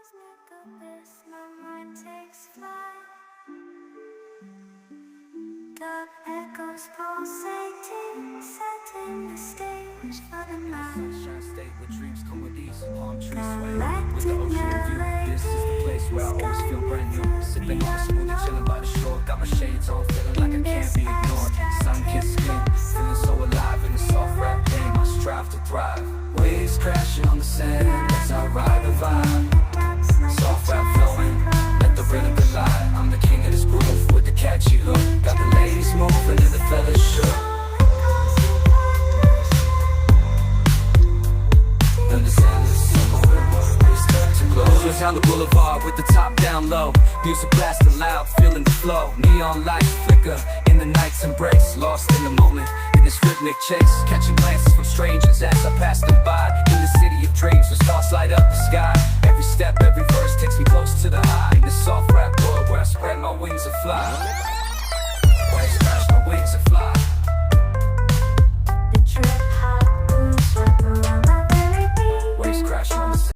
Snickle my mind takes flight. Dub echoes pulsating, setting the stage for the night. Sunshine state where dreams come with ease, palm trees sway with the ocean view. This is the place where I always feel brand new. Sipping on a smoothie, chilling by the shore. Got my shades on, feeling like I can't be ignored. Sun-kissed skin, feeling so alive in the soft rap game. I strive to thrive. Waves crashing on the sand as I ride the vibe. Soft rap flowing, let the rhythm collide. I'm the king of this groove with the catchy hook. Got the ladies moving and the fellas shook. Down the boulevard with the top down low. Music blasting loud, feeling the flow. Neon lights flicker in the night's embrace. Lost in the moment, in this rhythmic chase. Catching glances from strangers as I pass them by. In the city of dreams, where stars light up the sky. Every step, every verse takes me close to the high. In this soft rap world where I spread my wings and fly.